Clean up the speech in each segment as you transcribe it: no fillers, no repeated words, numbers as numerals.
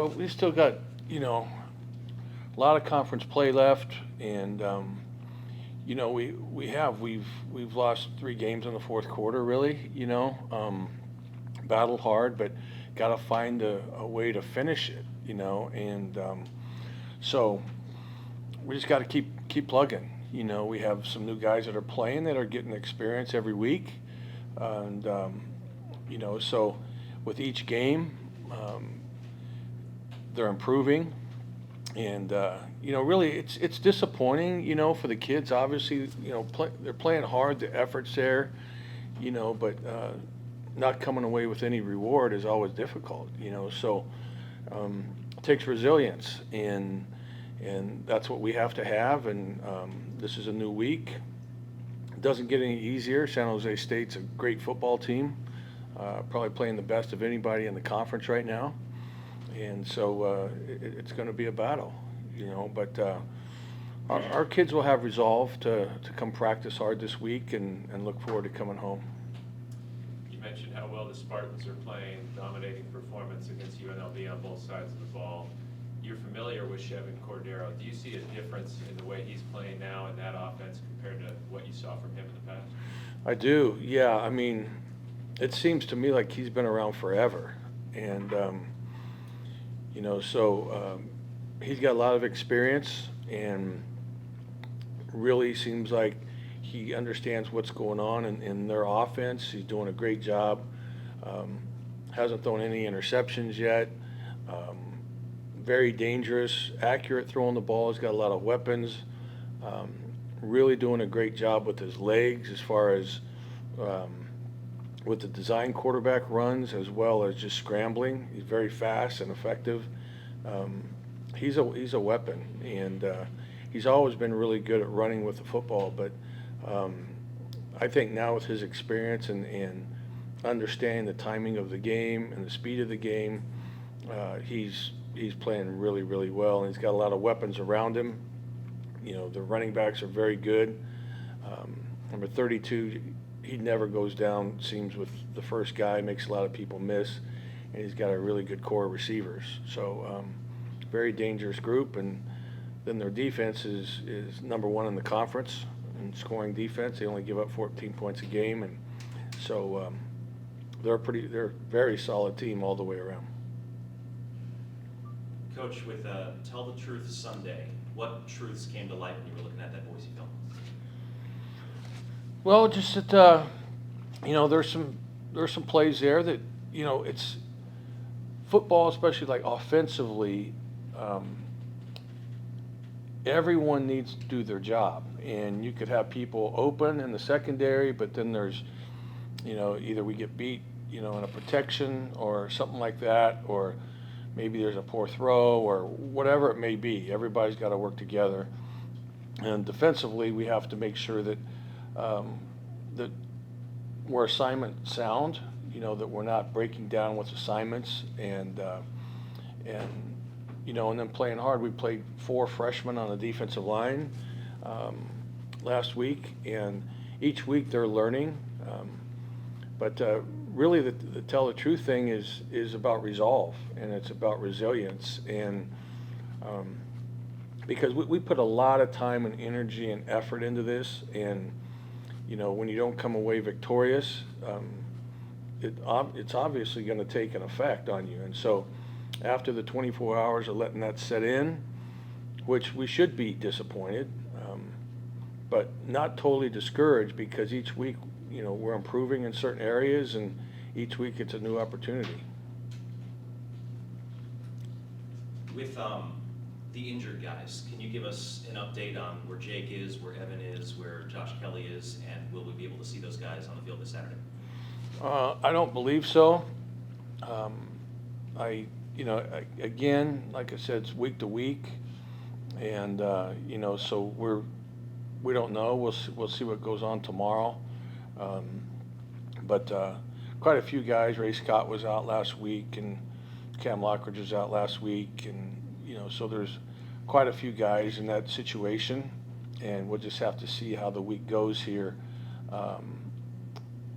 Well, we still got, a lot of conference play left, and we've lost 3 games in the fourth quarter, really. Battled hard, but got to find a way to finish it. And so we just got to keep plugging. We have some new guys that are playing that are getting experience every week, and so with each game, they're improving. And really, it's disappointing, for the kids. Obviously, they're playing hard. The effort's there, but not coming away with any reward is always difficult. So it takes resilience, and that's what we have to have. And this is a new week. It doesn't get any easier. San Jose State's a great football team, probably playing the best of anybody in the conference right now. And so it's going to be a battle, but our kids will have resolve to come practice hard this week and look forward to coming home. You mentioned how well the Spartans are playing, dominating performance against UNLV on both sides of the ball. You're familiar with Chevin Cordero. Do you see a difference in the way he's playing now in that offense compared to what you saw from him in the past? I do, yeah. I mean, it seems to me like he's been around forever. And he's got a lot of experience and really seems like he understands what's going on in their offense. He's doing a great job. Hasn't thrown any interceptions yet. Very dangerous, accurate throwing the ball. He's got a lot of weapons. Really doing a great job with his legs as far as with the design quarterback runs as well as just scrambling. He's very fast and effective. He's a weapon, and he's always been really good at running with the football. But I think now with his experience and understanding the timing of the game and the speed of the game, he's playing really, really well, and he's got a lot of weapons around him. The running backs are very good. Number 32, he never goes down, seems, with the first guy, makes a lot of people miss, and he's got a really good core of receivers. So very dangerous group, and then their defense is number 1 in the conference in scoring defense. They only give up 14 points a game, and so they're a very solid team all the way around. Coach, with Tell the Truth Sunday, what truths came to light when you were looking at that Boise film? Well, just that there's some plays there that it's football, especially like offensively. Everyone needs to do their job, and you could have people open in the secondary, but then there's either we get beat in a protection or something like that, or maybe there's a poor throw or whatever it may be. Everybody's got to work together, and defensively we have to make sure that that we're assignment sound, that we're not breaking down with assignments, and then playing hard. We played 4 freshmen on the defensive line last week, and each week they're learning. But really, the tell the truth thing is about resolve, and it's about resilience, and because we put a lot of time and energy and effort into this, and when you don't come away victorious, it's obviously going to take an effect on you. And so after the 24 hours of letting that set in, which we should be disappointed, but not totally discouraged, because each week we're improving in certain areas, and each week it's a new opportunity. With the injured guys, can you give us an update on where Jake is, where Evan is, where Josh Kelly is, and will we be able to see those guys on the field this Saturday? I don't believe so. Again, like I said, it's week to week, and so we don't know. We'll see what goes on tomorrow. But quite a few guys. Ray Scott was out last week, and Cam Lockridge was out last week, and so there's quite a few guys in that situation, and we'll just have to see how the week goes here.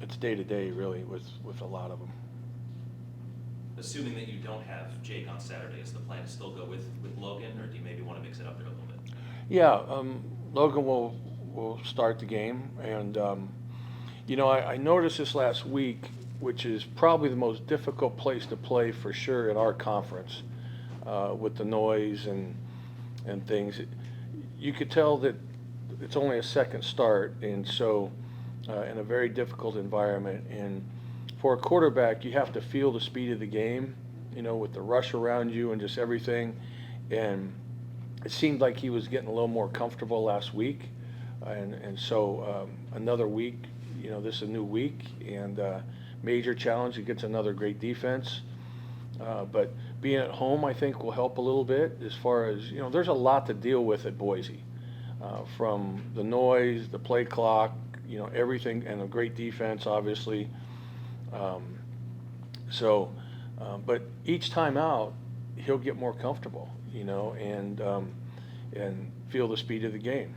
It's day to day, really, with a lot of them. Assuming that you don't have Jake on Saturday, is the plan to still go with Logan, or do you maybe want to mix it up there a little bit? Yeah, Logan will start the game, and I noticed this last week, which is probably the most difficult place to play for sure in our conference, with the noise and things. You could tell that it's only a second start, and so in a very difficult environment. And for a quarterback, you have to feel the speed of the game, with the rush around you and just everything. And it seemed like he was getting a little more comfortable last week, and so another week, this is a new week and major challenge against another great defense. But being at home, I think, will help a little bit as far as, there's a lot to deal with at Boise, from the noise, the play clock, everything, and a great defense, obviously. But each time out, he'll get more comfortable, and feel the speed of the game.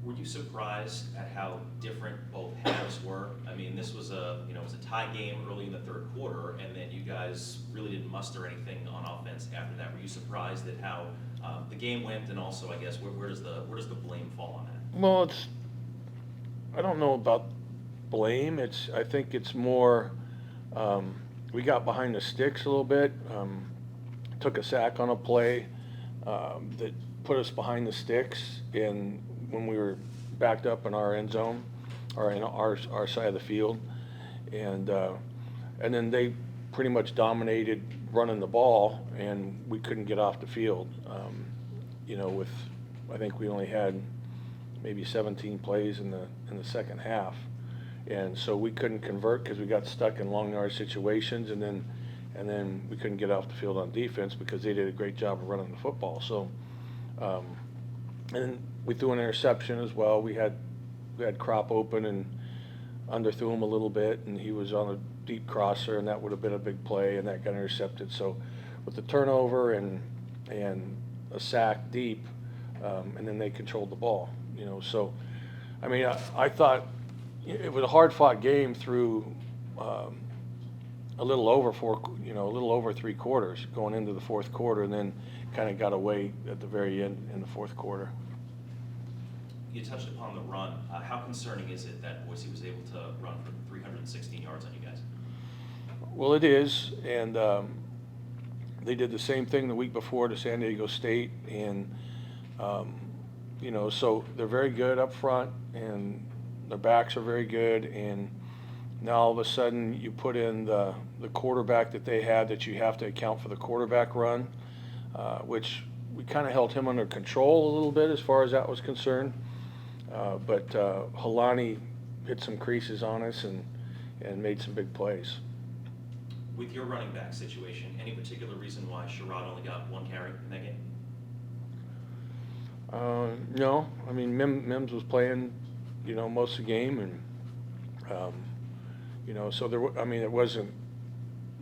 Were you surprised at how different both halves were? I mean, this was it was a tie game early in the third quarter, and then you guys really didn't muster anything on offense after that. Were you surprised at how the game went, and also, I guess, where does the blame fall on that? Well, I don't know about blame. I think it's more, we got behind the sticks a little bit, took a sack on a play that put us behind the sticks, and when we were backed up in our end zone, or in our side of the field, and then they pretty much dominated running the ball, and we couldn't get off the field. With, I think we only had maybe 17 plays in the second half, and so we couldn't convert because we got stuck in long yard situations, and then we couldn't get off the field on defense because they did a great job of running the football. So, and we threw an interception as well. We had Crop open and underthrew him a little bit, and he was on a deep crosser, and that would have been a big play, and that got intercepted. So, with the turnover and a sack deep, and then they controlled the ball. So, I mean, I thought it was a hard-fought game through a little over 3 quarters going into the fourth quarter, and then kind of got away at the very end in the fourth quarter. You touched upon the run. How concerning is it that Boise was able to run for 316 yards on you guys? Well, it is, and they did the same thing the week before to San Diego State, and so they're very good up front, and their backs are very good, and now all of a sudden you put in the quarterback that they had, that you have to account for the quarterback run, which we kind of held him under control a little bit as far as that was concerned. But Halani hit some creases on us and made some big plays. With your running back situation, any particular reason why Sherrod only got 1 carry in that game? No, I mean, Mims was playing, most of the game, and so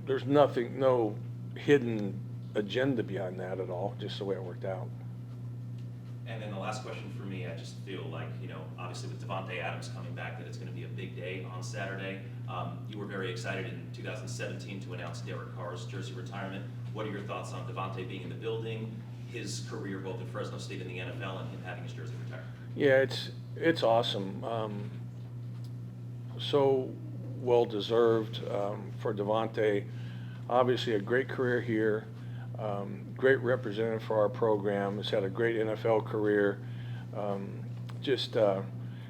there's nothing, no hidden agenda behind that at all, just the way it worked out. And then the last question for me, I just feel like, obviously with Devante Adams coming back, that it's going to be a big day on Saturday. You were very excited in 2017 to announce Derek Carr's jersey retirement. What are your thoughts on Devante being in the building, his career both at Fresno State and the NFL, and him having his jersey retired? Yeah, it's awesome. So well deserved for Devante. Obviously, a great career here. Great representative for our program. Has had a great NFL career. Just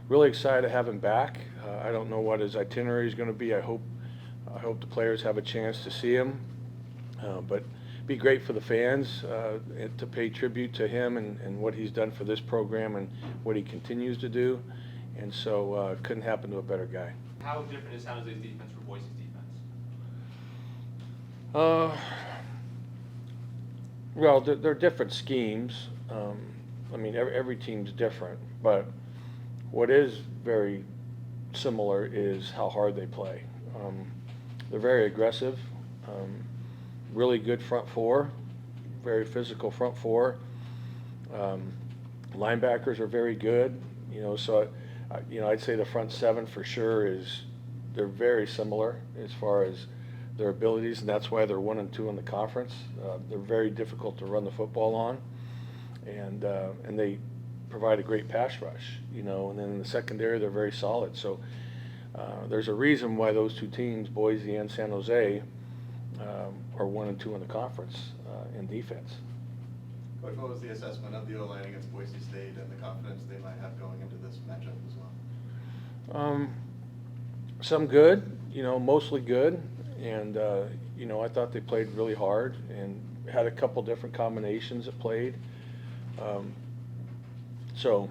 really excited to have him back. I don't know what his itinerary is going to be. I hope the players have a chance to see him. But be great for the fans to pay tribute to him and what he's done for this program and what he continues to do. And so couldn't happen to a better guy. How different is San Jose's defense from Boise's defense? Well, they're different schemes. I mean, every team's different, but what is very similar is how hard they play. They're very aggressive, really good front four, very physical front four. Linebackers are very good, so I'd say the front seven for sure they're very similar as far as their abilities, and that's why they're 1-2 in the conference. They're very difficult to run the football on, and they provide a great pass rush, and then in the secondary they're very solid. So there's a reason why those two teams, Boise and San Jose, are 1-2 in the conference in defense. Coach, what was the assessment of the O-line against Boise State and the confidence they might have going into this matchup as well? Some good, mostly good, and I thought they played really hard and had a couple different combinations that played. So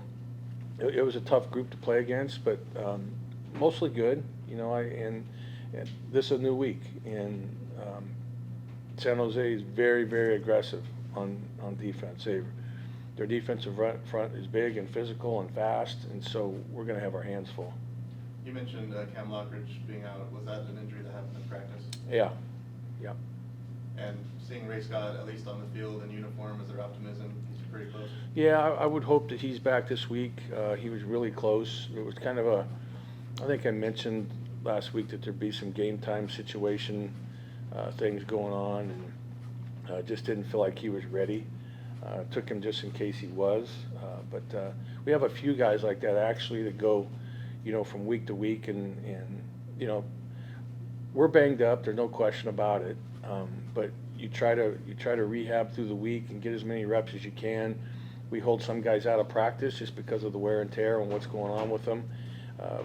it was a tough group to play against, but mostly good. And this is a new week, and San Jose is very, very aggressive on defense. Their defensive front is big and physical and fast, and so we're going to have our hands full. You mentioned Cam Lockridge being out. Was that an injury that happened in practice? Yeah. And seeing Ray Scott at least on the field in uniform, is there optimism he's pretty close? Yeah, I would hope that he's back this week. He was really close. It was kind of I think I mentioned last week that there'd be some game time situation things going on, and just didn't feel like he was ready. Took him just in case he was. But we have a few guys like that actually that go, from week to week, and we're banged up. There's no question about it. But you try to rehab through the week and get as many reps as you can. We hold some guys out of practice just because of the wear and tear and what's going on with them,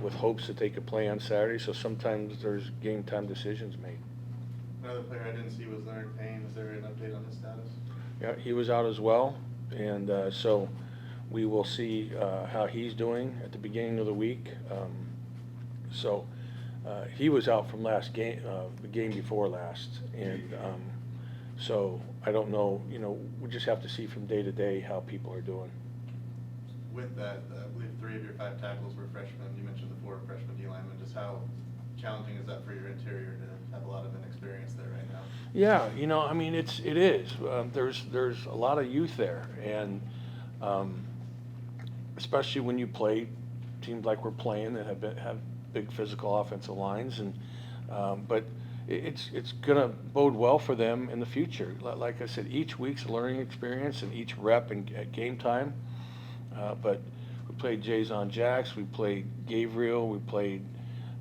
with hopes that they could play on Saturday. So sometimes there's game time decisions made. Another player I didn't see was Leonard Payne. Is there an update on his status? Yeah, he was out as well, and so we will see how he's doing at the beginning of the week. He was out from last game, the game before last, and so I don't know. We just have to see from day to day how people are doing. With that, I believe 3 of your 5 tackles were freshmen. You mentioned the 4 freshman D linemen. Just how challenging is that for your interior to have a lot of inexperience there right now? Yeah, it is. There's a lot of youth there, and especially when you play teams like we're playing that have big physical offensive lines, and but it's gonna bode well for them in the future. Like I said, each week's a learning experience, and each rep at game time. But we played Jason Jacks, we played Gabriel, we played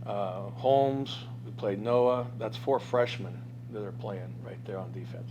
Holmes, we played Noah. That's 4 freshmen that are playing right there on defense.